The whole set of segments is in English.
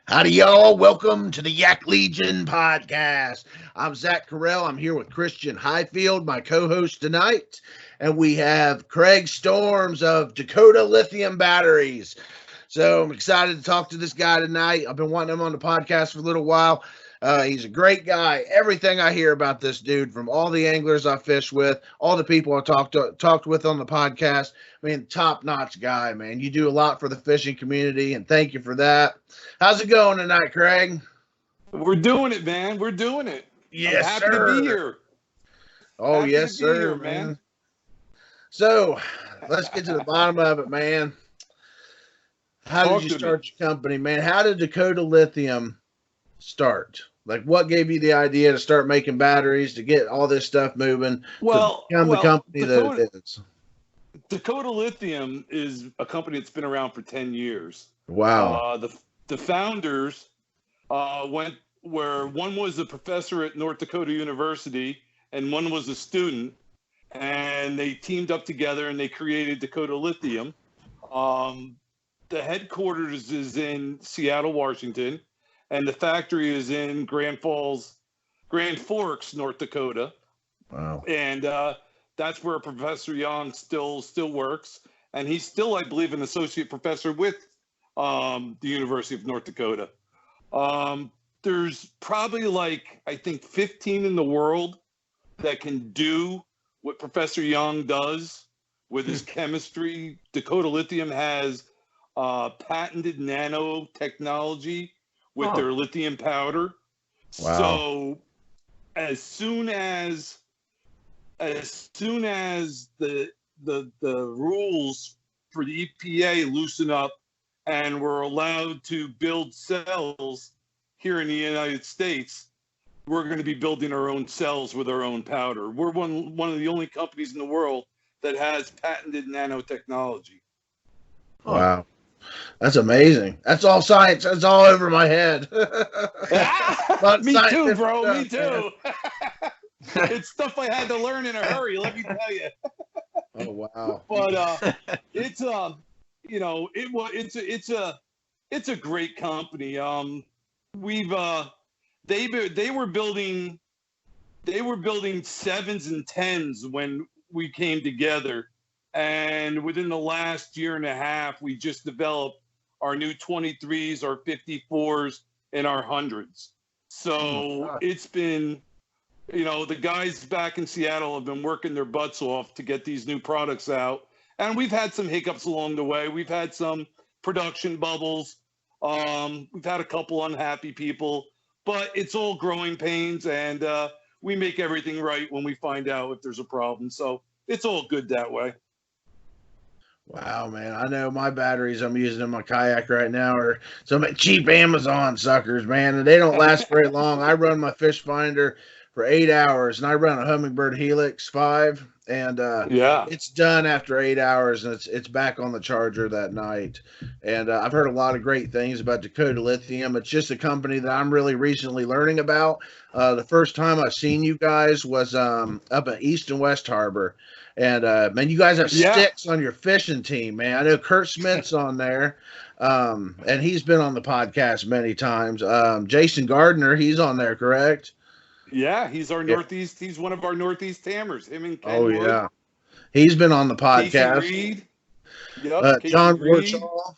Howdy, y'all. Welcome to the Yak Legion podcast. I'm Zach Carell. I'm here with Christian Highfield, my co-host tonight. And we have Craig Storms of Dakota Lithium Batteries. So I'm excited to talk to this guy tonight. I've been wanting him on the podcast for a little while. He's a great guy. Everything I hear about this dude, from all the anglers I fish with, all the people I talked with on the podcast, I mean, top-notch guy, man. You do a lot for the fishing community, and thank you for that. How's it going tonight, Craig? We're doing it, man. We're doing it. Yes, I'm happy sir. to be here. Oh, happy yes, to sir, be here, man. So let's get to the bottom of it, man. How did you start your company, man? How did Dakota Lithium start? Like, what gave you the idea to start making batteries, to get all this stuff moving, to become the company that it is? Dakota Lithium is a company that's been around for 10 years. Wow. The founders went where one was a professor at North Dakota University and one was a student, and they teamed up together and they created Dakota Lithium. The headquarters is in Seattle, Washington, and the factory is in Grand Forks, North Dakota. Wow. And that's where Professor Young still works, and he's still, I believe, an associate professor with the University of North Dakota. There's probably I think 15 in the world that can do what Professor Young does with his chemistry. Dakota Lithium has patented nanotechnology with their lithium powder. Wow. So as soon as the rules for the EPA loosen up and we're allowed to build cells here in the United States, we're going to be building our own cells with our own powder. We're one of the only companies in the world that has patented nanotechnology. Wow. That's amazing. That's all science. That's all over my head. Me too, bro. Me too. It's stuff I had to learn in a hurry, let me tell you. Oh, wow. But it's it's a great company. They were building 7s and 10s when we came together, and within the last year and a half, we just developed our new 23s, our 54s, and our 100s. So it's been, the guys back in Seattle have been working their butts off to get these new products out, and we've had some hiccups along the way. We've had some production bubbles. We've had a couple unhappy people, but it's all growing pains, and we make everything right when we find out if there's a problem. So it's all good that way. Wow, man. I know my batteries I'm using in my kayak right now are some cheap Amazon suckers, man, and they don't last very long. I run my fish finder for 8 hours, and I run a Humminbird Helix 5, and it's done after 8 hours, and it's back on the charger that night. And I've heard a lot of great things about Dakota Lithium. It's just a company that I'm really recently learning about. The first time I seen you guys was up at East and West Harbor. And, man, you guys have sticks on your fishing team, man. I know Kurt Smith's on there, and he's been on the podcast many times. Jason Gardner, he's on there, correct? Yeah, he's our Northeast. He's one of our Northeast Tammers. Him and Ken Wood. Yeah. He's been on the podcast. Casey Reed. John Warchall.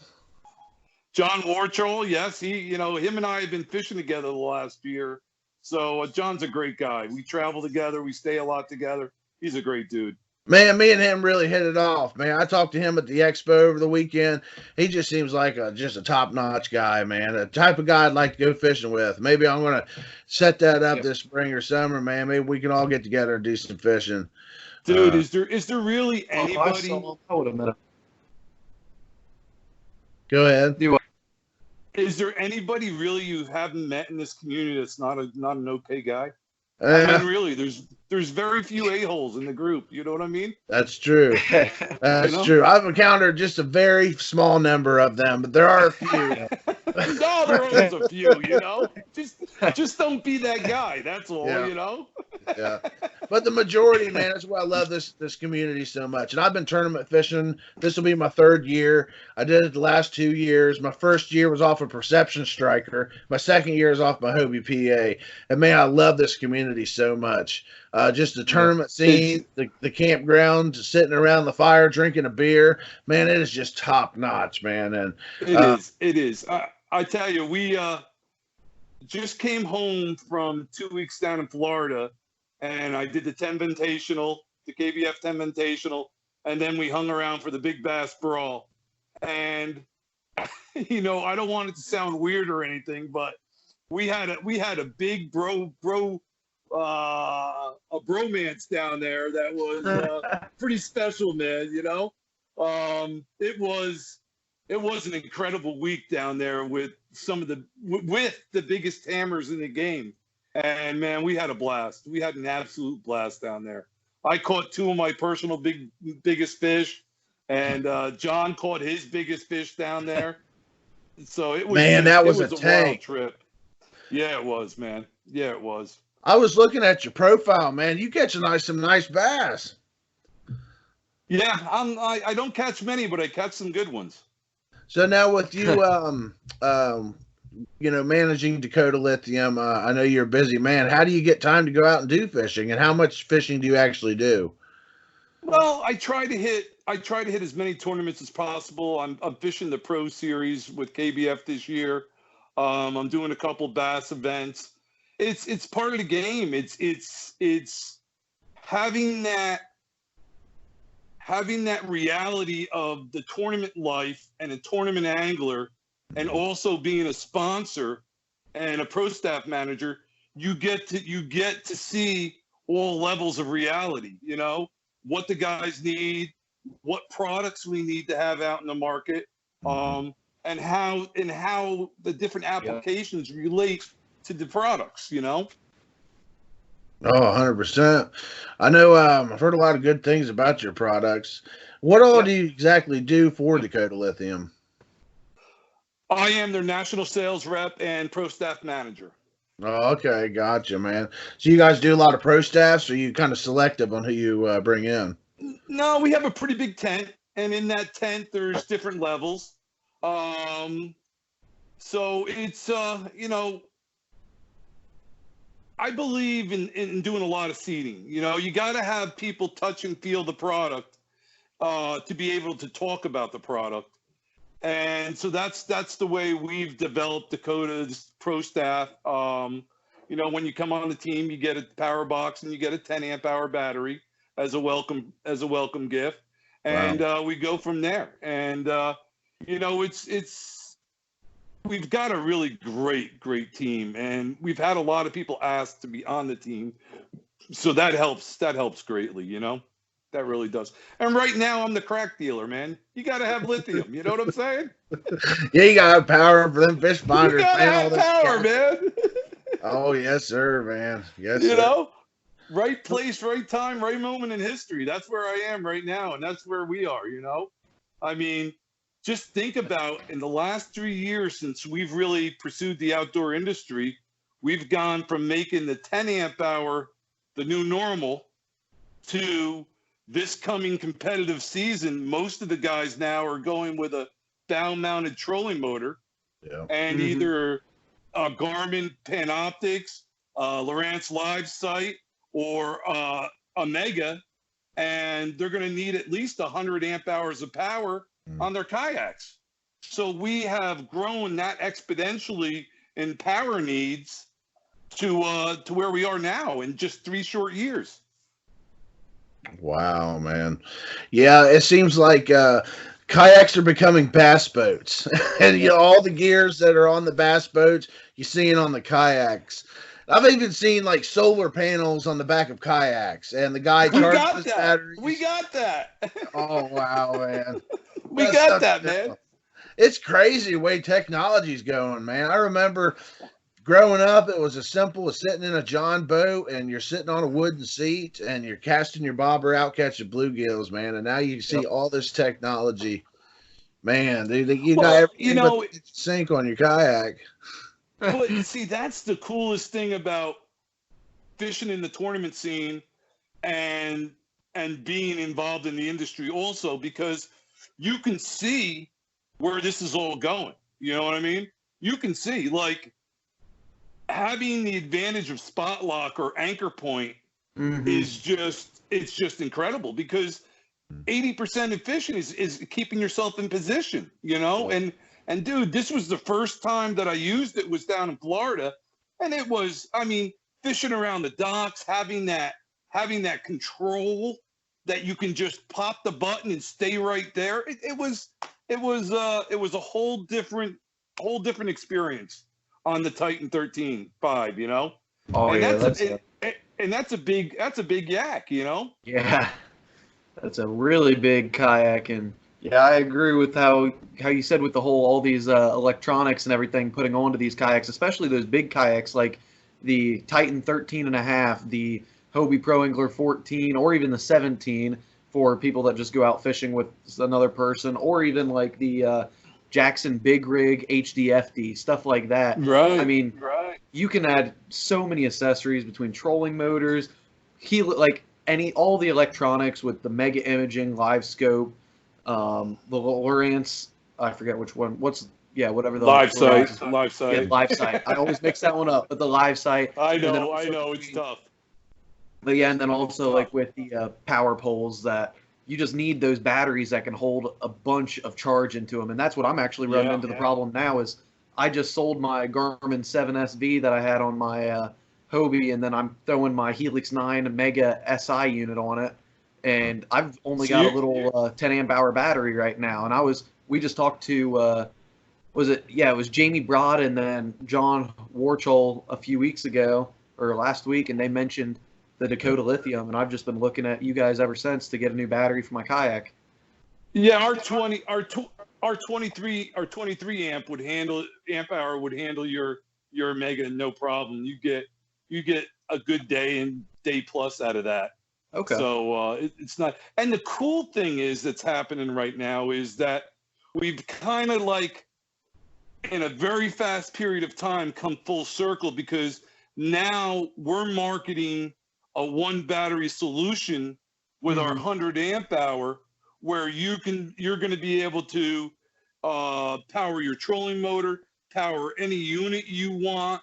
John Warchall, yes. Him and I have been fishing together the last year. So John's a great guy. We travel together. We stay a lot together. He's a great dude. Man, me and him really hit it off, man. I talked to him at the expo over the weekend. He just seems like just a top-notch guy, man. The type of guy I'd like to go fishing with. Maybe I'm going to set that up this spring or summer, man. Maybe we can all get together and do some fishing. Dude, is there really anybody? Go ahead. Is there anybody really you haven't met in this community that's not an okay guy? I mean, really, there's very few a-holes in the group. You know what I mean? That's true. That's true. I've encountered just a very small number of them, but there are a few. No, there are always a few. Just don't be that guy. That's all. Yeah. But the majority, man, that's why I love this community so much. And I've been tournament fishing. This will be my third year. I did it the last 2 years. My first year was off a Perception Striker. My second year is off my Hobie PA. And man, I love this community so much. Just the Yeah. tournament scene, the campground, sitting around the fire drinking a beer. Man, it is just top notch, man. And It is. It is. I tell you, we just came home from 2 weeks down in Florida, and I did the 10 Invitational, the KBF 10 Invitational, and then we hung around for the Big Bass Brawl. And I don't want it to sound weird or anything, but we had a big a bromance down there that was pretty special, man. It was an incredible week down there with with the biggest hammers in the game. And man, we had a blast. We had an absolute blast down there. I caught two of my personal biggest fish, and John caught his biggest fish down there. So it was, man, that was a wild tank. trip. Yeah, it was, man. Yeah, it was. I was looking at your profile, man. You catch some nice bass. Yeah, I don't catch many, but I catch some good ones. So now with you, managing Dakota Lithium, I know you're a busy man. How do you get time to go out and do fishing, and how much fishing do you actually do? Well, I try to hit as many tournaments as possible. I'm fishing the Pro Series with KBF this year. I'm doing a couple bass events. It's part of the game. It's having that reality of the tournament life and a tournament angler, and also being a sponsor and a pro staff manager. You get to see all levels of reality. What the guys need, what products we need to have out in the market, and how the different applications relate to the products. Oh, 100%. I know. I've heard a lot of good things about your products. What all do you exactly do for Dakota Lithium? I am their national sales rep and pro staff manager. Oh, okay. Gotcha, man. So you guys do a lot of pro staffs, or are you kind of selective on who you bring in? No, we have a pretty big tent, and in that tent, there's different levels. So it's, I believe in doing a lot of seeding. You got to have people touch and feel the product to be able to talk about the product. And so that's the way we've developed Dakota's pro staff. When you come on the team, you get a power box and you get a 10 amp hour battery as a welcome gift. And we go from there. And we've got a really great team, and we've had a lot of people ask to be on the team. So that helps greatly, That really does. And right now I'm the crack dealer, man. You got to have lithium. You know what I'm saying? Yeah, you got to have power for them fish finders. You got to have power, man. Oh, yes, sir, man. Yes, sir. Right place, right time, right moment in history. That's where I am right now, and that's where we are, I mean, just think about in the last 3 years since we've really pursued the outdoor industry, we've gone from making the 10 amp hour the new normal to this coming competitive season. Most of the guys now are going with a bow-mounted trolling motor, and either Garmin Panoptics, Lowrance Live Sight, or Omega, and they're going to need at least 100 amp hours of power on their kayaks. So we have grown that exponentially in power needs to where we are now in just 3 short years. Wow, man. Yeah, it seems like kayaks are becoming bass boats. And all the gears that are on the bass boats, you see it on the kayaks. I've even seen like solar panels on the back of kayaks, and the guy charges his batteries. We got that. Oh, wow, man. We got that, man. It's crazy the way technology's going, man. I remember growing up, it was as simple as sitting in a John boat, and you're sitting on a wooden seat, and you're casting your bobber out, catching bluegills, man. And now you see all this technology. Man, you got everything but the sink on your kayak. But see, that's the coolest thing about fishing in the tournament scene and being involved in the industry also, because you can see where this is all going. You know what I mean? You can see, like, having the advantage of spot lock or anchor point is just, it's just incredible, because 80% of fishing is keeping yourself in position, you know? And dude, this was the first time that I used it was down in Florida. And it was, I mean, fishing around the docks, having that control that you can just pop the button and stay right there. It was a whole different experience on the Titan 13.5, you know? Oh, and yeah, that's a big yak, you know? Yeah, that's a really big kayak, and yeah, I agree with how you said with the whole all these electronics and everything putting onto these kayaks, especially those big kayaks like the Titan 13.5, the Hobie Pro Angler 14, or even the 17 for people that just go out fishing with another person, or even like the Jackson Big Rig HDFD, stuff like that. Right. I mean, you can add so many accessories between trolling motors, all the electronics with the mega imaging, live scope, the Lowrance, I forget which one. Whatever the live sight. Yeah, live sight. I always mix that one up, but the live sight. I know, it's tough. But yeah, and then also like with the power poles, that you just need those batteries that can hold a bunch of charge into them, and that's what I'm actually running into. The problem now is I just sold my Garmin 7SV that I had on my Hobie, and then I'm throwing my Helix 9 Mega SI unit on it, and I've only got a little 10 amp hour battery right now. And we just talked to it was Jamie Broad and then John Warchol a few weeks ago or last week, and they mentioned the Dakota Lithium, and I've just been looking at you guys ever since to get a new battery for my kayak. Yeah, our 23 amp hour would handle your Mega no problem. You get a good day and day plus out of that. Okay. So it's not. And the cool thing that's happening right now is that we've kind of like in a very fast period of time come full circle, because now we're marketing a one battery solution with our 100 amp hour, where you're going to be able to power your trolling motor, power any unit you want,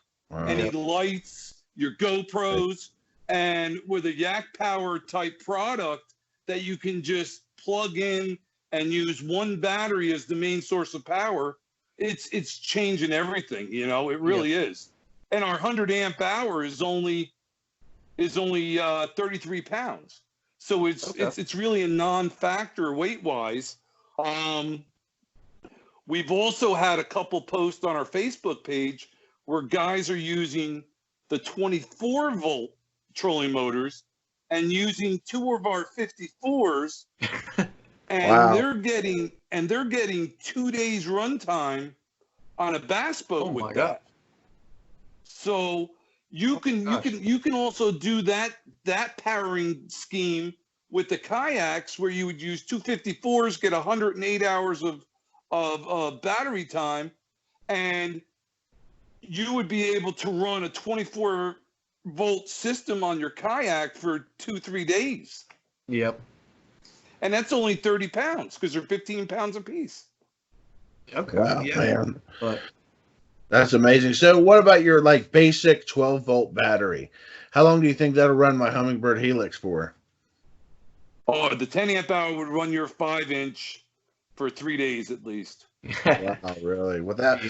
any lights, your GoPros, and with a Yak Power type product that you can just plug in and use one battery as the main source of power. It's changing everything, you know. It really is. And our 100 amp hour is only 33 pounds. So it's really a non-factor weight-wise. We've also had a couple posts on our Facebook page where guys are using the 24-volt trolling motors and using two of our 54s, and they're getting 2 days runtime on a bass boat with that. God. So you can also do that powering scheme with the kayaks, where you would use two 54s, get 108 hours of battery time, and you would be able to run a 24-volt system on your kayak for 2-3 days. Yep. And that's only 30 pounds, because they're 15 pounds a piece. Okay. Wow, yeah. man. But that's amazing. So what about your like basic 12-volt battery? How long do you think that'll run my Humminbird Helix for? Oh, the 10 amp hour would run your 5-inch for 3 days at least. Wow, really? With that,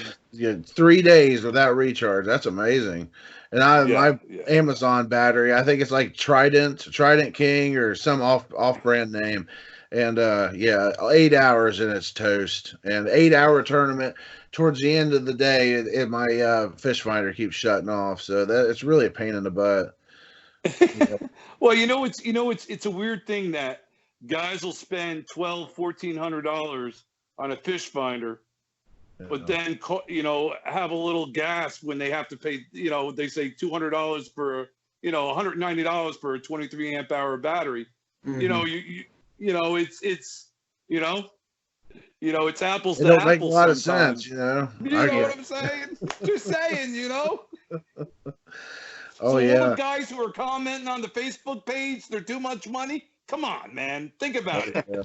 3 days without recharge. That's amazing. And my Amazon battery, I think it's like Trident King or some off-brand name. And 8 hours and it's toast. And 8-hour tournament. Towards the end of the day, my fish finder keeps shutting off. So it's really a pain in the butt. Well, it's a weird thing that guys will spend $1,200-$1,400 on a fish finder, but then have a little gas when they have to pay. They say $200 for $190 for a 23 amp hour battery. It's apples to apples. It don't make a lot of sense, You know what I'm saying? Just saying, Oh, So all yeah. the guys who are commenting on the Facebook page, they're too much money. Come on, man. Think about it. Yeah.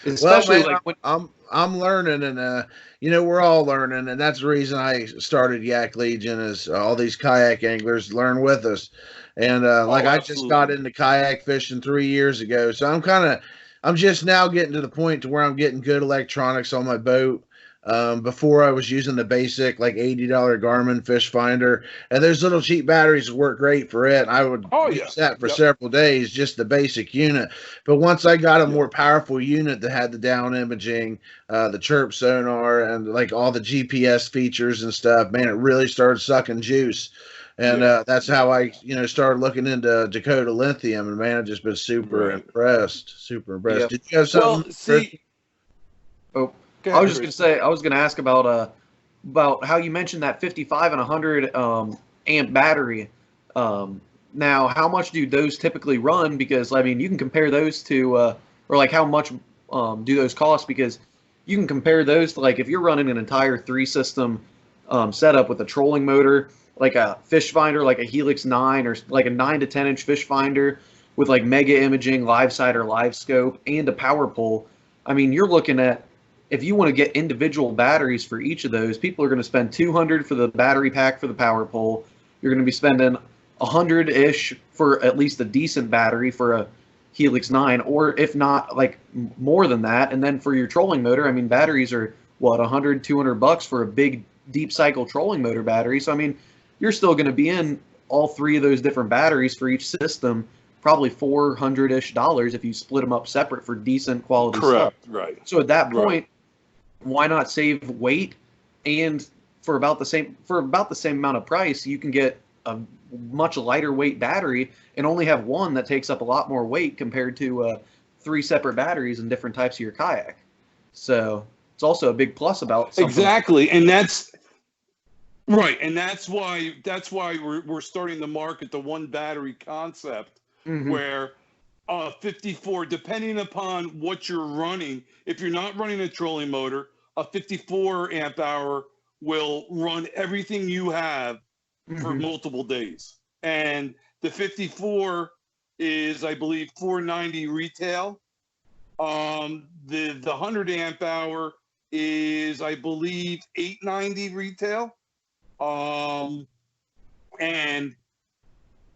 Especially Well, man, like when I'm learning, and we're all learning, and that's the reason I started Yak Legion is all these kayak anglers learn with us, and like I just got Absolutely. into kayak fishing 3 years ago, so I'm just now getting to the point to where I'm getting good electronics on my boat. Before I was using the basic like $80 Garmin fish finder, and those little cheap batteries work great for it. I would Oh, yeah. use that for Yep. several days, just the basic unit. But once I got a Yep. more powerful unit that had the down imaging, the chirp sonar, and like all the GPS features and stuff, man, it really started sucking juice. And Yeah. that's how I, started looking into Dakota Lithium, and man, I've just been super Right. impressed. Super impressed. Yep. Did you have Well, something, Chris? see, oh, go I ahead, was just gonna Chris. say I was gonna ask about how you mentioned that 55 and 100 amp battery. Now, how much do those typically run? Because I mean, you can compare those to, or like how much do those cost? Because you can compare those to like if you're running an entire three system setup with a trolling motor, like a fish finder, like a Helix 9 or like a 9 to 10 inch fish finder with like mega imaging, live side or live scope, and a power pole. I mean, you're looking at if you want to get individual batteries for each of those, people are going to spend 200 for the battery pack for the power pole. You're going to be spending 100-ish for at least a decent battery for a Helix 9, or if not, like more than that. And then for your trolling motor, I mean, batteries are what, 100, 200 bucks for a big deep cycle trolling motor battery. So I mean, you're still going to be in all three of those different batteries for each system, probably $400-ish if you split them up separate for decent quality stuff. Correct. Right. So at that Right. point, why not save weight, and for about the same amount of price you can get a much lighter weight battery and only have one that takes up a lot more weight compared to three separate batteries in different types of your kayak. So it's also a big plus about something. Exactly, and that's right, and that's why we're starting to market the one battery concept, where 54, depending upon what you're running, if you're not running a trolling motor, a 54 amp hour will run everything you have for multiple days. And the 54 is, I believe, $490 retail. The 100 amp hour is, I believe, $890 retail. And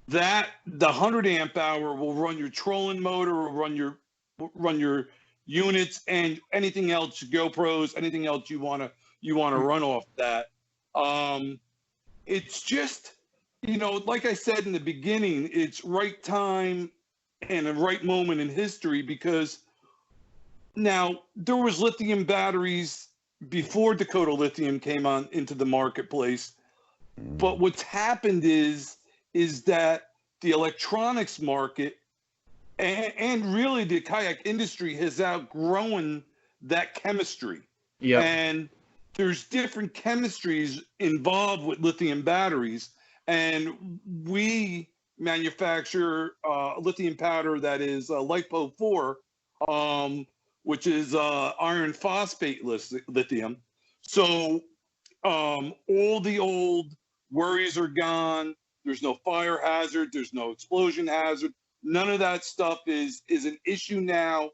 that the 100 amp hour will run your trolling motor, will run your units and anything else, GoPros, anything else you want to run off that. It's just, like I said in the beginning, it's right time and a right moment in history, because now there was lithium batteries before Dakota Lithium came on into the marketplace. But what's happened is that the electronics market and really the kayak industry has outgrown that chemistry. Yeah. And there's different chemistries involved with lithium batteries. And we manufacture lithium powder that is LiPo4, which is iron phosphate lithium. So all the old worries are gone. There's no fire hazard. There's no explosion hazard. None of that stuff is an issue now.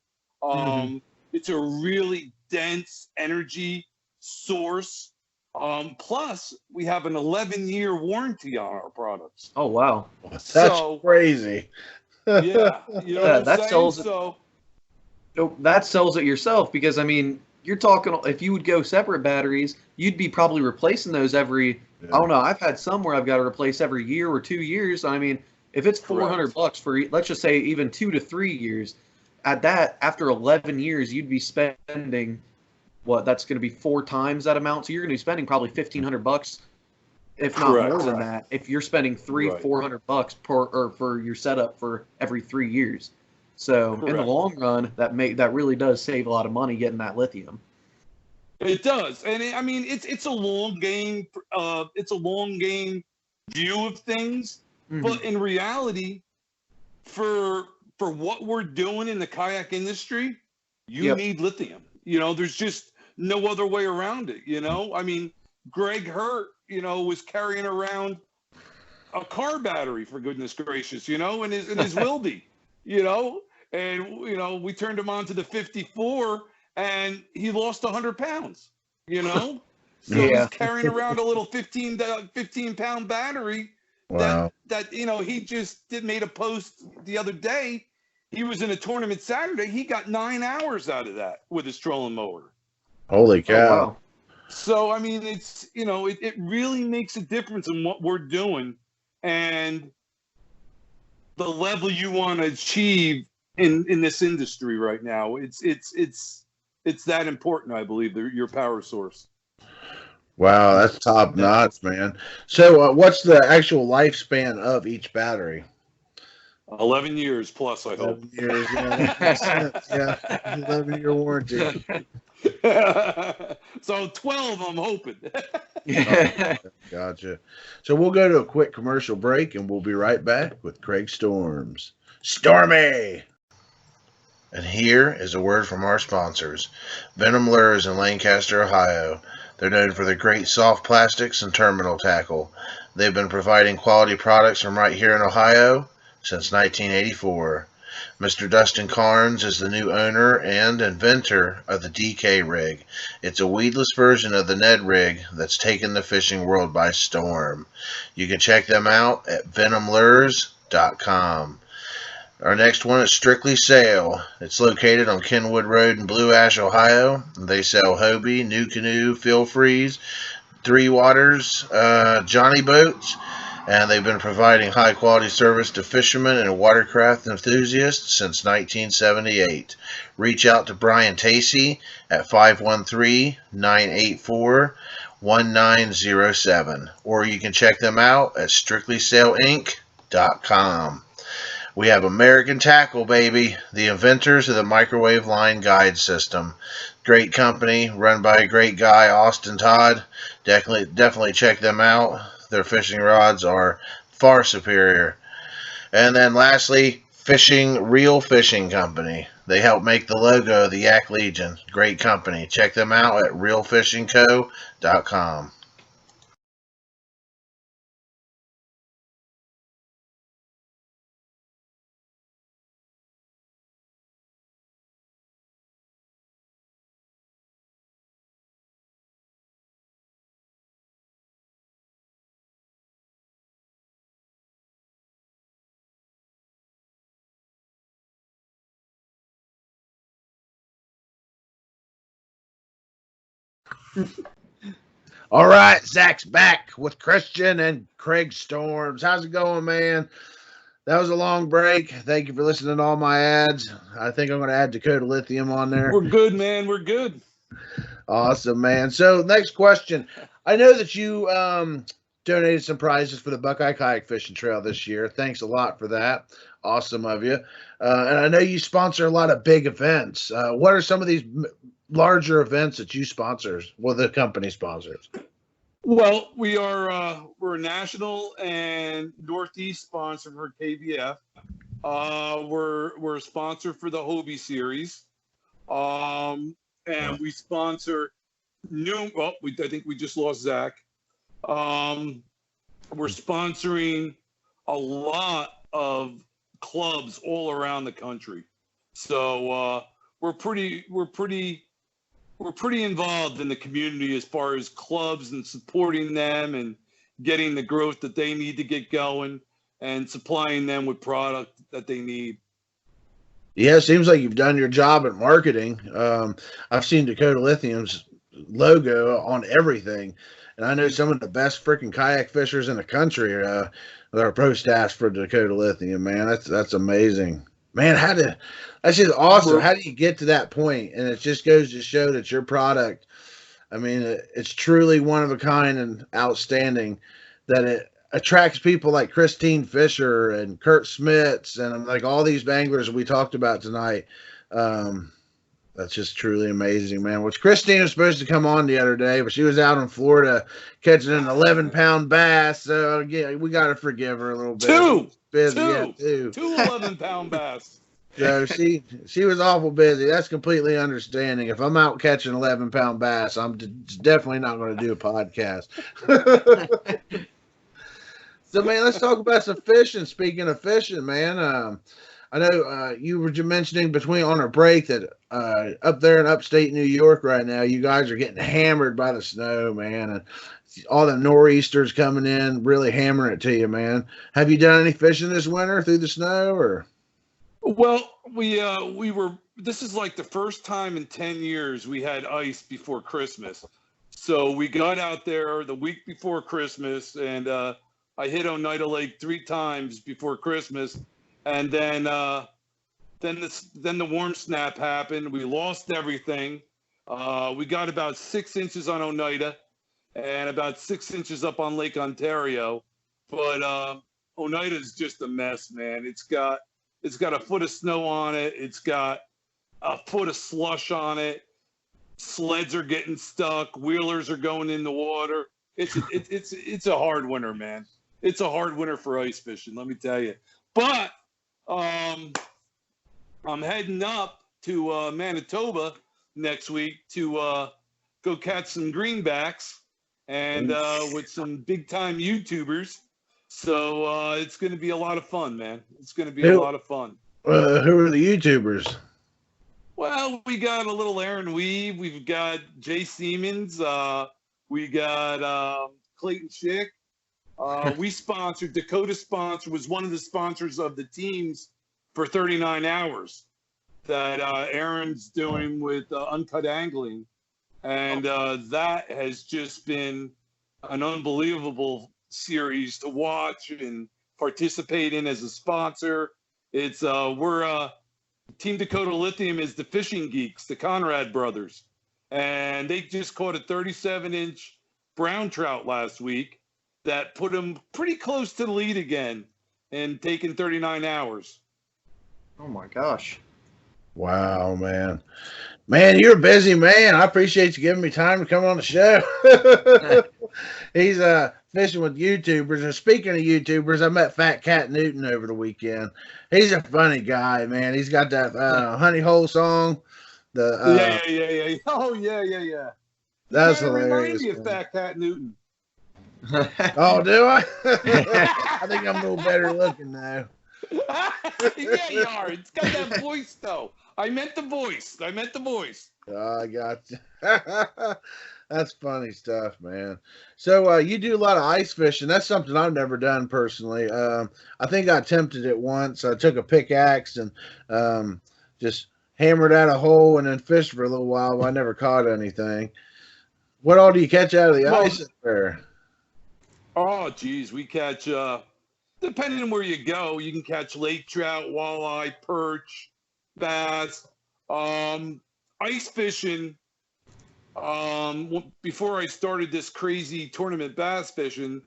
It's a really dense energy source. Plus, we have an 11-year warranty on our products. Oh wow, That's So crazy. yeah, you know what I'm that saying? sells it. So That sells it yourself, because I mean, you're talking, if you would go separate batteries, you'd be probably replacing those every, I don't know, I've had some where I've got to replace every year or 2 years. I mean, if it's $400 for, let's just say even 2 to 3 years, at that, after 11 years, you'd be spending what, that's going to be 4 times that amount. So you're going to be spending probably $1,500, if not more than that, if you're spending $300-400 for your setup for every 3 years. So in the long run, that really does save a lot of money getting that lithium. It does, and I mean it's a long game. It's a long game view of things, but in reality, for what we're doing in the kayak industry, you need lithium. There's just no other way around it. I mean, Greg Hurt, was carrying around a car battery, for goodness gracious, you know, in his Wildy, you know, and you know, we turned him on to the 54, and he lost 100 pounds, you know. So Yeah. he's carrying around a little 15 pound battery. Wow. That you know, he just made a post the other day. He was in a tournament Saturday. He got 9 hours out of that with his trolling mower. Holy cow. Oh, wow. So, I mean, it's, you know, it really makes a difference in what we're doing and the level you want to achieve in this industry right now. It's that important, I believe, your power source. Wow, that's top notch, man. So, what's the actual lifespan of each battery? 11 years plus, I hope. 11 years, yeah, that makes sense. Yeah, 11-year warranty. So 12, I'm hoping. Yeah. Gotcha. So we'll go to a quick commercial break, and we'll be right back with Craig Storms. Stormy! And here is a word from our sponsors, Venom Lures in Lancaster, Ohio. They're known for their great soft plastics and terminal tackle. They've been providing quality products from right here in Ohio since 1984. Mr. Dustin Carnes is the new owner and inventor of the DK rig. It's a weedless version of the Ned rig that's taken the fishing world by storm. You can check them out at venomlures.com. Our next one is Strictly Sail. It's located on Kenwood Road in Blue Ash, Ohio. They sell Hobie, New Canoe, Feel Freeze, Three Waters, Johnny Boats, and they've been providing high-quality service to fishermen and watercraft enthusiasts since 1978. Reach out to Brian Tacey at 513-984-1907, or you can check them out at strictlysailinc.com. We have American Tackle, baby, the inventors of the microwave line guide system. Great company, run by a great guy, Austin Todd. Definitely check them out. Their fishing rods are far superior. And then lastly, Real Fishing Company. They help make the logo of the Yak Legion. Great company. Check them out at realfishingco.com. All right, Zach's back with Christian and Craig Storms. How's it going, man? That was a long break. Thank you for listening to all my ads. I think I'm going to add Dakota Lithium on there. We're good, man. We're good. Awesome, man. So next question. I know that you donated some prizes for the Buckeye Kayak Fishing Trail this year. Thanks a lot for that. Awesome of you. And I know you sponsor a lot of big events. What are some of these larger events that you sponsor? Well, the company sponsors. Well, we're a national and Northeast sponsor for KBF. We're a sponsor for the Hobie series. And we sponsor I think we just lost Zach. We're sponsoring a lot of clubs all around the country. So we're pretty involved in the community as far as clubs and supporting them and getting the growth that they need to get going and supplying them with product that they need. Yeah, it seems like you've done your job at marketing. I've seen Dakota Lithium's logo on everything, and I know some of the best freaking kayak fishers in the country that are pro staffs for Dakota Lithium. Man, that's amazing. Man, that's just awesome. How do you get to that point? And it just goes to show that your product, I mean, it's truly one of a kind and outstanding, that it attracts people like Christine Fisher and Kurt Smits and like all these anglers we talked about tonight. That's just truly amazing, man. Which Christine was supposed to come on the other day, but she was out in Florida catching an 11-pound bass. So yeah, we got to forgive her a little bit. Two busy, 11-pound bass. So she was awful busy. That's completely understanding. If I'm out catching 11-pound bass, I'm definitely not going to do a podcast. So, man, let's talk about some fishing. Speaking of fishing, man, I know you were just mentioning between on a break that up there in upstate New York right now, you guys are getting hammered by the snow, man, and all the nor'easters coming in, really hammering it to you, man. Have you done any fishing this winter through the snow, or? Well, we were. This is like the first time in 10 years we had ice before Christmas. So we got out there the week before Christmas, and I hit Oneida Lake 3 times before Christmas, and then the warm snap happened. We lost everything. We got about 6 inches on Oneida, and about 6 inches up on Lake Ontario. But Oneida is just a mess, man. It's got a foot of snow on it. It's got a foot of slush on it. Sleds are getting stuck. Wheelers are going in the water. It's a hard winter, man. It's a hard winter for ice fishing, let me tell you. But I'm heading up to Manitoba next week to go catch some greenbacks and with some big time YouTubers. So it's going to be a lot of fun, man. It's going to be a lot of fun. Who are the YouTubers? Well, we got a little Aaron Weave. We've got Jay Siemens. We got Clayton Schick. We sponsored, Dakota was one of the sponsors of the teams for 39 hours that Aaron's doing with Uncut Angling. And that has just been an unbelievable series to watch and participate in as a sponsor. It's we're Team Dakota Lithium is the fishing geeks, the Conrad brothers, and they just caught a 37-inch brown trout last week that put them pretty close to the lead again and taking 39 hours. Oh my gosh. Wow, man. Man, you're a busy man. I appreciate you giving me time to come on the show. He's fishing with YouTubers. And speaking of YouTubers, I met Fat Cat Newton over the weekend. He's a funny guy, man. He's got that Honey Hole song. Yeah. Oh, yeah. That's you hilarious. Remind me of Fat Cat Newton. Oh, do I? I think I'm a little better looking now. Yeah, you are. It's got that voice, though. I meant the voice. Oh, I got you. That's funny stuff, man. So you do a lot of ice fishing. That's something I've never done personally. I think I attempted it once. I took a pickaxe and just hammered out a hole and then fished for a little while, but I never caught anything. What all do you catch out of the ice there? Oh, geez. We catch, depending on where you go, you can catch lake trout, walleye, perch, bass. Ice fishing, before I started this crazy tournament bass fishing,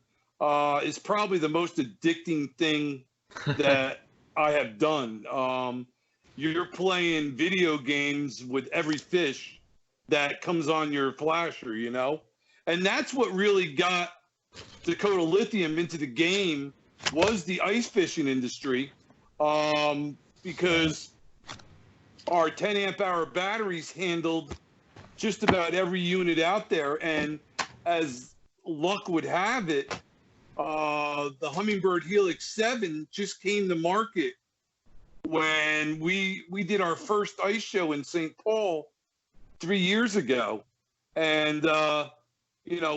is probably the most addicting thing that I have done. You're playing video games with every fish that comes on your flasher, you know? And that's what really got Dakota Lithium into the game, was the ice fishing industry, because our 10 amp hour batteries handled just about every unit out there. And as luck would have it, the Humminbird Helix 7 just came to market when we did our first ice show in St. Paul 3 years ago. And,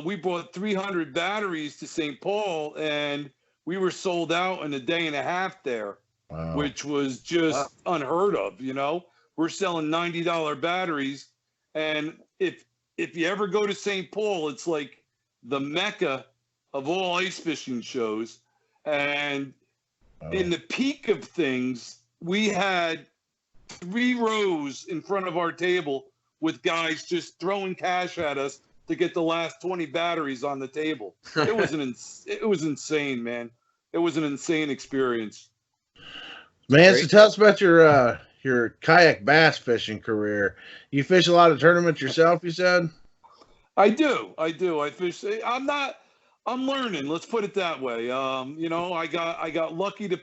we brought 300 batteries to St. Paul, and we were sold out in a day and a half there, wow, which was just unheard of, you know? We're selling $90 batteries. And if you ever go to St. Paul, it's like the mecca of all ice fishing shows. And in the peak of things, we had 3 rows in front of our table with guys just throwing cash at us to get the last 20 batteries on the table. It was it was insane, man. It was an insane experience. Man, so tell us about your kayak bass fishing career. You fish a lot of tournaments yourself, you said? I do. I fish. I'm learning. Let's put it that way. I got lucky to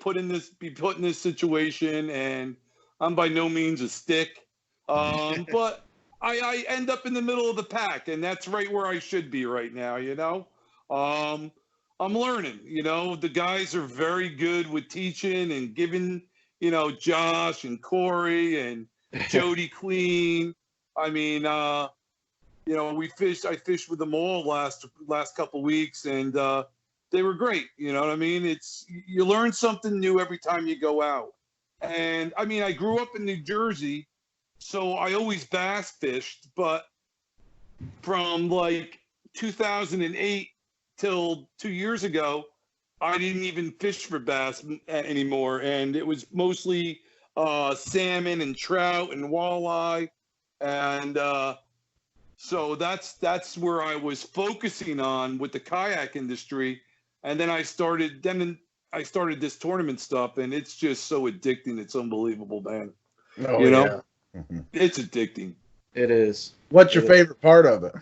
be put in this situation, and I'm by no means a stick. But I end up in the middle of the pack, and that's right where I should be right now, you know? I'm learning. You know, the guys are very good with teaching and giving. You know, Josh and Corey and Jody Queen. I mean, you know, I fished with them all last couple weeks, and they were great. You know what I mean? You learn something new every time you go out. And I mean, I grew up in New Jersey, so I always bass fished, but from like 2008 till 2 years ago, I didn't even fish for bass anymore, and it was mostly salmon and trout and walleye, and so that's where I was focusing on with the kayak industry, and then I started this tournament stuff, and it's just so addicting. It's unbelievable, man. Oh, You know, yeah. it's addicting. It is. What's your favorite part of it?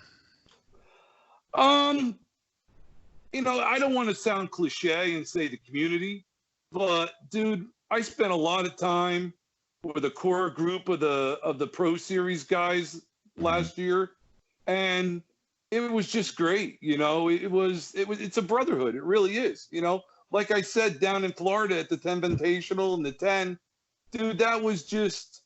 You know, I don't want to sound cliche and say the community, but dude, I spent a lot of time with a core group of the Pro Series guys last year, and it was just great. You know, it's a brotherhood. It really is. You know, like I said, down in Florida at the 10 Invitational and the 10, dude, that was just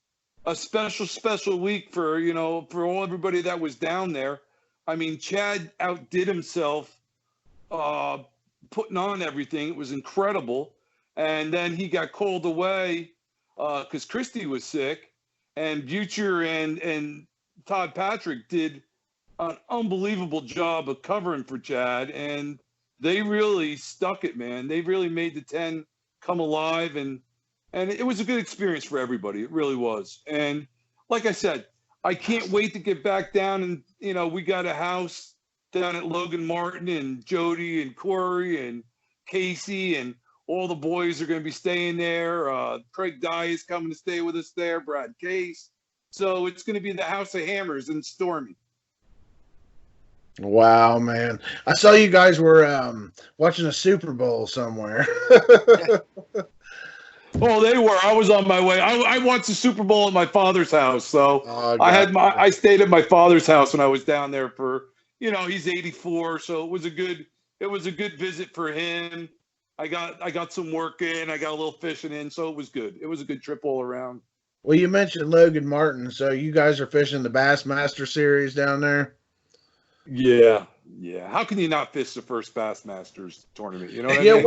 a special week for everybody that was down there. I mean, Chad outdid himself putting on everything. It was incredible. And then he got called away because Christy was sick, and Butcher and Todd Patrick did an unbelievable job of covering for Chad, and they really stuck it, man. They really made the 10 come alive, and it was a good experience for everybody. It really was. And like I said, I can't wait to get back down, and you know, we got a house down at Logan Martin, and Jody and Corey and Casey and all the boys are going to be staying there. Craig Dye is coming to stay with us there, Brad Case. So it's going to be the House of Hammers in Stormy. Wow, man. I saw you guys were watching a Super Bowl somewhere. Oh, they were. I was on my way. I watched the Super Bowl at my father's house. So I stayed at my father's house when I was down there for, you know, he's 84. So it was a good visit for him. I got some work in, I got a little fishing in. So it was good. It was a good trip all around. Well, you mentioned Logan Martin. So you guys are fishing the Bassmaster Series down there? Yeah. Yeah. How can you not fish the first Bassmasters tournament? You know what I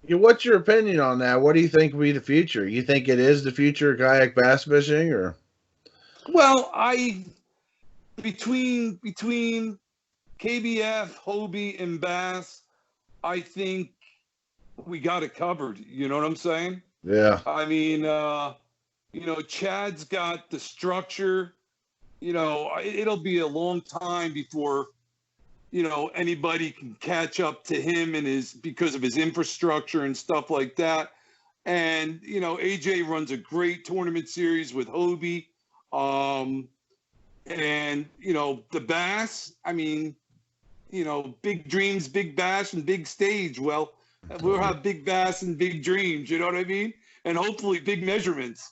mean? What's your opinion on that? What do you think will be the future? You think it is the future of kayak bass fishing, or? Well, between KBF, Hobie, and Bass, I think we got it covered. You know what I'm saying? Yeah. I mean, you know, Chad's got the structure. You know, it'll be a long time before, you know, anybody can catch up to him and because of his infrastructure and stuff like that. And, you know, AJ runs a great tournament series with Hobie. And, you know, the Bass, I mean, you know, big dreams, big bash, and big stage. Well, we'll have big bass and big dreams, you know what I mean? And hopefully big measurements.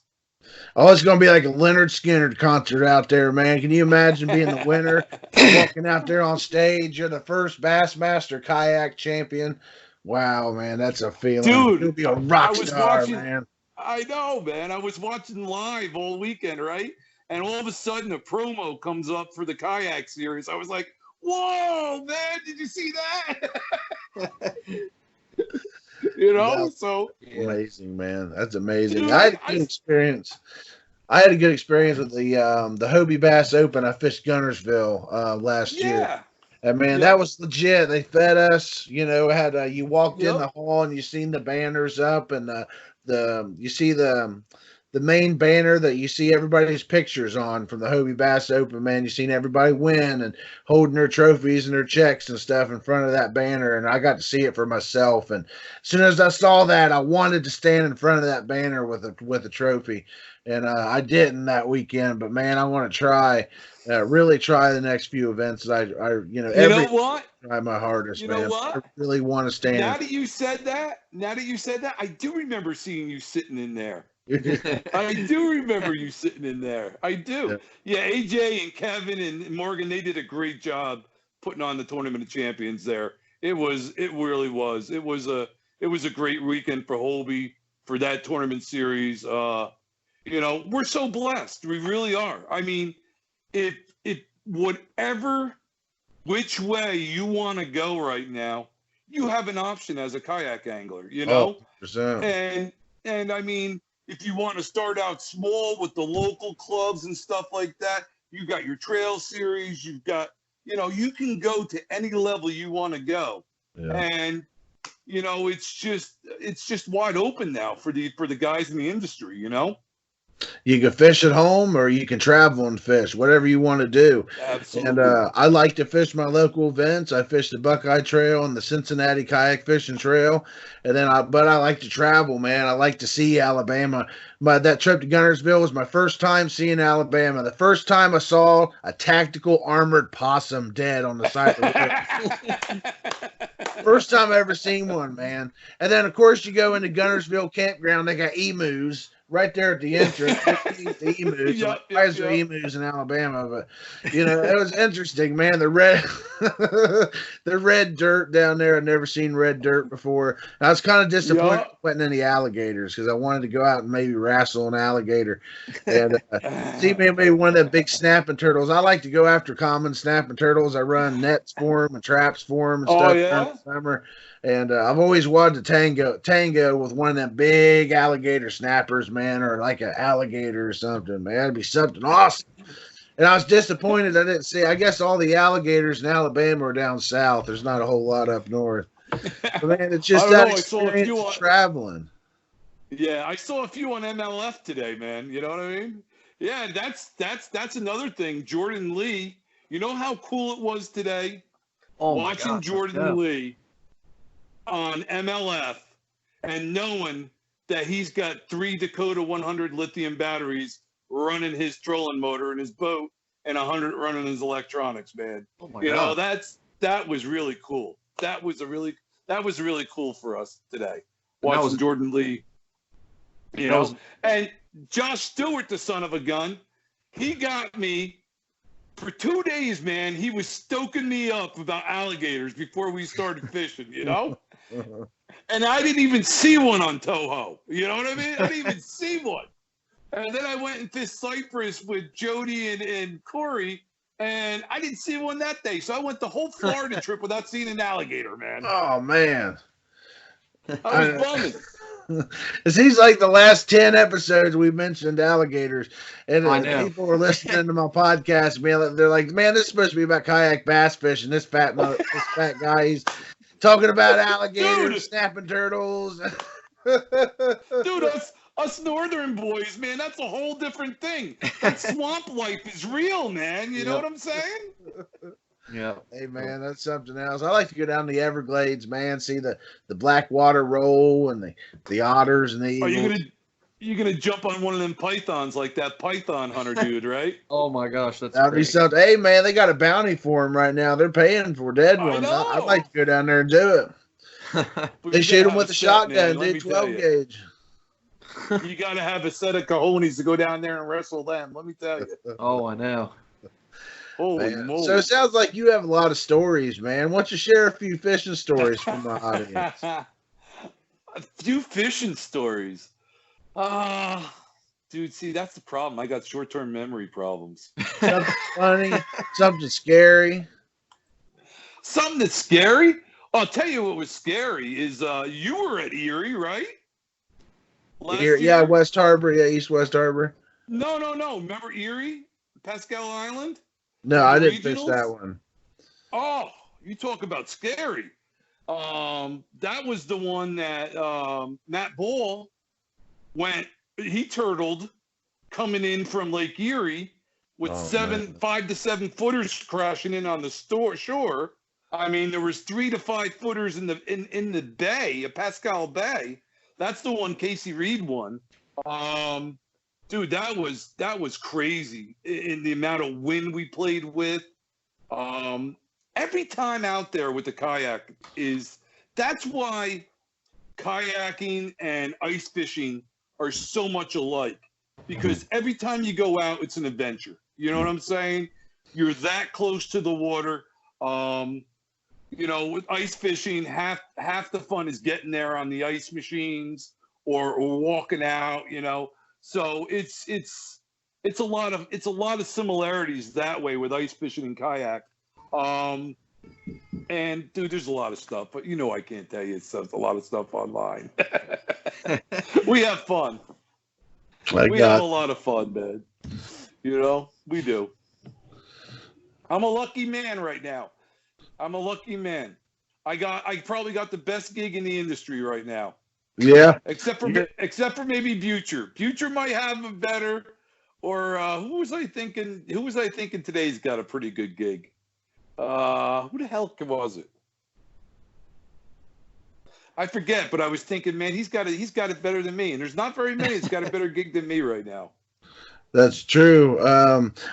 Oh, it's going to be like a Leonard Skinner concert out there, man. Can you imagine being the winner, walking out there on stage? You're the first Bassmaster kayak champion. Wow, man, that's a feeling. Dude, you'll be a rock star, man. I know, man. I was watching live all weekend, right? And all of a sudden, a promo comes up for the kayak series. I was like, whoa, man, did you see that? You know, so amazing, man. That's amazing. Dude, I had a good experience. I had a good experience with the Hobie Bass Open. I fished Gunnersville last year. And man, that was legit. They fed us. You know, had you walked in the hall and you seen the banners up, and you see the main banner that you see everybody's pictures on from the Hobie Bass Open, man. You seen everybody win and holding their trophies and their checks and stuff in front of that banner, and I got to see it for myself. And as soon as I saw that, I wanted to stand in front of that banner with a trophy, and I didn't that weekend. But man, I want to really try the next few events. I you know what? Try my hardest, you man. Know what? I really want to stand. Now that you said that, I do remember seeing you sitting in there. I do remember you sitting in there. I do. Yeah, AJ and Kevin and Morgan, they did a great job putting on the Tournament of Champions there. It really was. It was a great weekend for Holby for that tournament series. We're so blessed. We really are. I mean, if whatever which way you want to go right now, you have an option as a kayak angler, Oh, 100%. And I mean, if you want to start out small with the local clubs and stuff like that, you got your trail series, you've got, you can go to any level you want to go. Yeah. And it's just wide open now for the guys in the industry, You can fish at home or you can travel and fish, whatever you want to do. Absolutely. And I like to fish my local events. I fish the Buckeye Trail and the Cincinnati Kayak Fishing Trail. But I like to travel, man. I like to see Alabama. That trip to Guntersville was my first time seeing Alabama. The first time I saw a tactical armored possum dead on the side of the road. First time I ever seen one, man. And then, of course, you go into Guntersville Campground. They got emus right there at the entrance. The emus. Why is there emus in Alabama? But it was interesting, man. The red dirt down there. I've never seen red dirt before. I was kind of disappointed wasn't any alligators because I wanted to go out and maybe wrestle an alligator and see maybe one of them big snapping turtles. I like to go after common snapping turtles. I run nets for them and traps for them and stuff during the summer. And I've always wanted to tango with one of them big alligator snappers, man, or like an alligator or something, man. It'd be something awesome. And I was disappointed I didn't see. I guess all the alligators in Alabama are down south. There's not a whole lot up north. But man, it's just that experience of traveling. Yeah, I saw a few on MLF today, man. You know what I mean? Yeah, that's another thing. Jordan Lee, you know how cool it was today? Watching Jordan Lee on MLF and knowing that he's got 3 Dakota 100 lithium batteries running his trolling motor in his boat and 100 running his electronics, man. Oh my God. That was really cool. That was really cool for us today. Watching Jordan Lee, and Josh Stewart, the son of a gun, he got me for 2 days, man. He was stoking me up about alligators before we started fishing, And I didn't even see one on Toho. You know what I mean? I didn't even see one. And then I went and fished Cypress with Jody and Corey, and I didn't see one that day. So I went the whole Florida trip without seeing an alligator, man. Oh, man. I was bumming. It seems like the last 10 episodes we mentioned alligators, and people are listening to my podcast, man. They're like, man, this is supposed to be about kayak bass fishing. This fat guy, he's talking about alligators, snapping turtles. Dude, us northern boys, man, that's a whole different thing. That swamp life is real, man. You know what I'm saying? Yeah. Hey, man, that's something else. I like to go down the Everglades, man, see the black water roll and the otters and the eagles. Are you gonna jump on one of them pythons like that python hunter dude, right? Oh my gosh, that'd be something. Hey, man, they got a bounty for them right now. They're paying for dead ones. I'd like to go down there and do it. They shoot them with a shotgun, dude, 12 gauge. You got to have a set of cojones to go down there and wrestle them. Let me tell you. Oh, I know. Holy moly. So it sounds like you have a lot of stories, man. Why don't you share a few fishing stories from my audience? A few fishing stories. Dude, see, that's the problem. I got short-term memory problems. Something funny, something scary. Something that's scary? I'll tell you what was scary is you were at Erie, right? Yeah, West Harbor. Yeah, East West Harbor. No. Remember Erie? Pascal Island? No, I didn't fish that one. Oh, you talk about scary. That was the one that Matt Ball he turtled coming in from Lake Erie with 5 to 7 footers crashing in on the shore. I mean, there was 3 to 5 footers in the bay, Pascal Bay. That's the one Casey Reed won. Dude, that was crazy in the amount of wind we played with. Every time out there with the kayak that's why kayaking and ice fishing are so much alike, because every time you go out, it's an adventure. You know what I'm saying? You're that close to the water. you know, with ice fishing, half the fun is getting there on the ice machines or walking out, you know. So it's a lot of similarities that way with ice fishing and kayak. And dude, there's a lot of stuff, but you know I can't tell you a lot of stuff online. We have fun. We have a lot of fun, man. You know, we do. I'm a lucky man right now. I'm a lucky man. I probably got the best gig in the industry right now. Yeah. Except for maybe Butcher. Butcher might have a better, or who was I thinking? Who was I thinking today's got a pretty good gig? Who the hell was it? I forget, but I was thinking, man, he's got it better than me. And there's not very many that's got a better gig than me right now. That's true.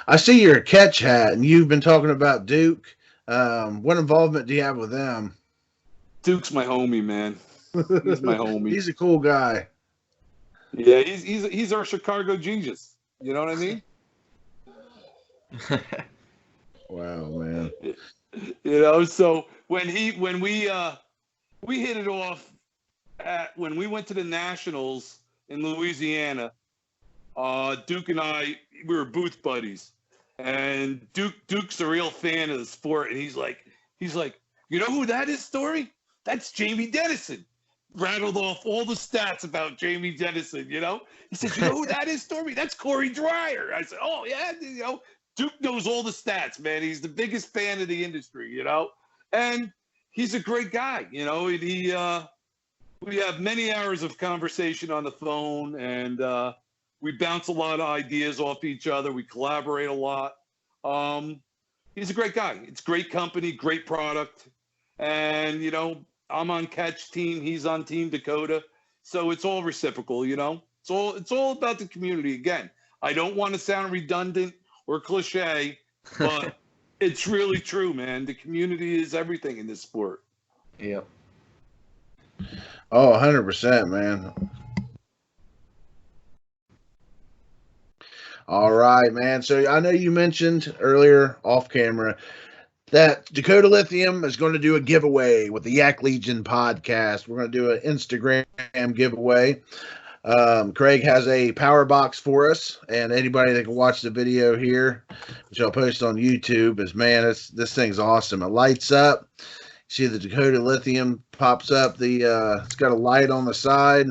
I see your catch hat, and you've been talking about Duke. What involvement do you have with them? Duke's my homie, man. He's my homie. He's a cool guy. Yeah, he's our Chicago genius. You know what I mean? Wow, man. You know, so when we hit it off when we went to the Nationals in Louisiana, Duke and I, we were booth buddies, and Duke's a real fan of the sport, and he's like, you know who that is, Story? That's Jamie Dennison. Rattled off all the stats about Jamie Dennison, you know? He said, you know who that is, Stormy? That's Corey Dreyer. I said, oh, yeah, you know, Duke knows all the stats, man. He's the biggest fan of the industry, you know? And he's a great guy, you know? And we have many hours of conversation on the phone, and we bounce a lot of ideas off each other. We collaborate a lot. He's a great guy. It's great company, great product. And, you know, I'm on Catch team. He's on Team Dakota. So it's all reciprocal, you know. It's all about the community. Again, I don't want to sound redundant or cliche, but it's really true, man. The community is everything in this sport. Yep. Oh, 100%, man. All right, man. So I know you mentioned earlier off camera that Dakota Lithium is going to do a giveaway with the Yak Legion podcast. We're going to do an Instagram giveaway. Craig has a power box for us, and anybody that can watch the video here, which I'll post on YouTube, is, man, this thing's awesome. It lights up. See the Dakota Lithium pops up. It's got a light on the side.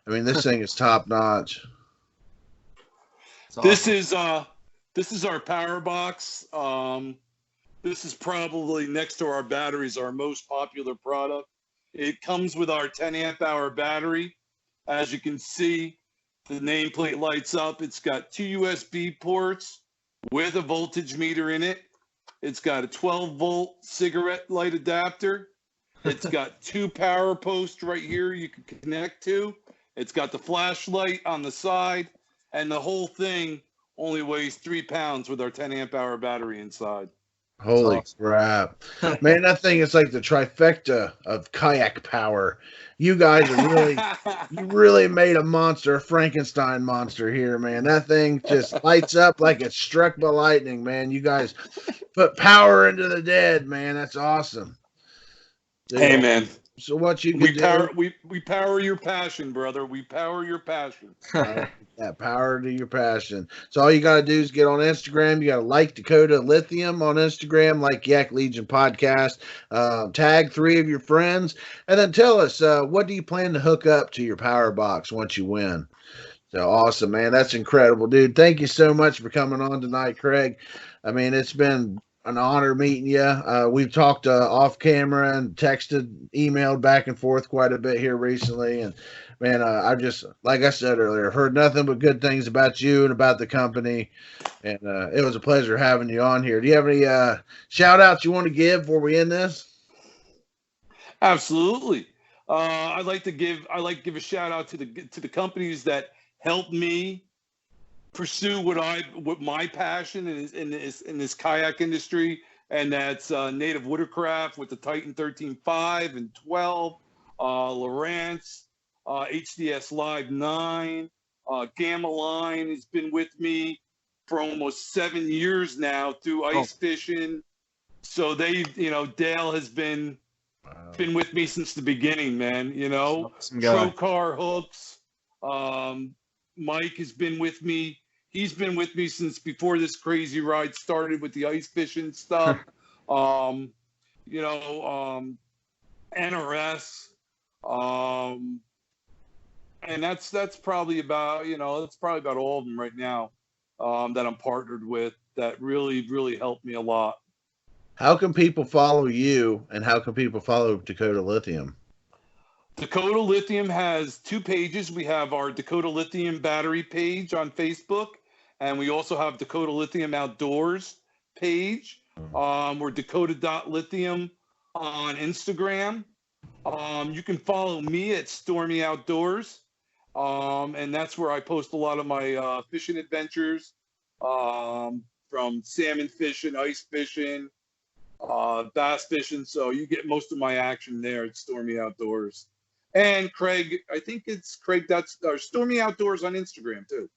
I mean, this thing is top notch. Awesome. This is our power box. This is probably, next to our batteries, our most popular product. It comes with our 10 amp hour battery. As you can see, the nameplate lights up. It's got 2 USB ports with a voltage meter in it. It's got a 12 volt cigarette light adapter. It's got 2 power posts right here you can connect to. It's got the flashlight on the side, and the whole thing only weighs 3 pounds with our 10 amp hour battery inside. Holy crap. Man, that thing is like the trifecta of kayak power. You guys are you really made a monster, a Frankenstein monster here, man. That thing just lights up like it's struck by lightning, man. You guys put power into the dead, man. That's awesome. Dude, hey, man. So what you can we power your passion, brother. We power your passion. That power to your passion. So all you got to do is get on Instagram. You got to like Dakota Lithium on Instagram, like Yak Legion podcast. Tag 3 of your friends, and then tell us what do you plan to hook up to your power box once you win. So awesome, man. That's incredible, dude. Thank you so much for coming on tonight, Craig. I mean, it's been an honor meeting you. We've talked off camera and texted, emailed back and forth quite a bit here recently. And man, I've just, like I said earlier, heard nothing but good things about you and about the company. And it was a pleasure having you on here. Do you have any shout outs you want to give before we end this? Absolutely. I'd like to give a shout out to the companies that helped me pursue what my passion is in this kayak industry, and that's Native Watercraft with the Titan 13.5 and 12, Lowrance, HDS Live 9, Gamma Line has been with me for almost 7 years now through ice fishing, So Dale has been with me since the beginning, man. Awesome guy. Trocar hooks. Mike has been with me. He's been with me since before this crazy ride started with the ice fishing stuff. NRS. And that's probably about all of them right now that I'm partnered with that really, really helped me a lot. How can people follow you, and how can people follow Dakota Lithium? Dakota Lithium has 2 pages. We have our Dakota Lithium Battery page on Facebook, and we also have Dakota Lithium Outdoors page. We're Dakota.lithium on Instagram. You can follow me at Stormy Outdoors, and that's where I post a lot of my fishing adventures, from salmon fishing, ice fishing, bass fishing. So you get most of my action there at Stormy Outdoors. And Craig, I think it's Craig, that's Stormy Outdoors on Instagram too.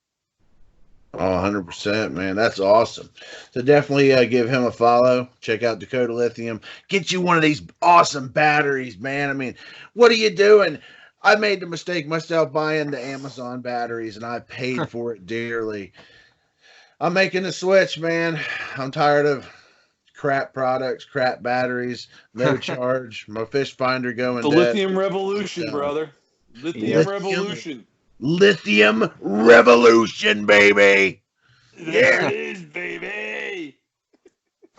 Oh, 100%, man. That's awesome. So definitely give him a follow. Check out Dakota Lithium. Get you one of these awesome batteries, man. I mean, what are you doing? I made the mistake myself buying the Amazon batteries, and I paid for it dearly. I'm making the switch, man. I'm tired of crap products, crap batteries, no charge. My fish finder going The dead. Lithium Revolution, brother. Lithium Revolution. Lithium Revolution, baby. There it is, baby.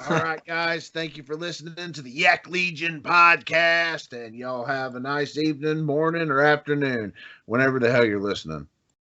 All right, guys. Thank you for listening to the Yak Legion podcast. And y'all have a nice evening, morning, or afternoon, whenever the hell you're listening.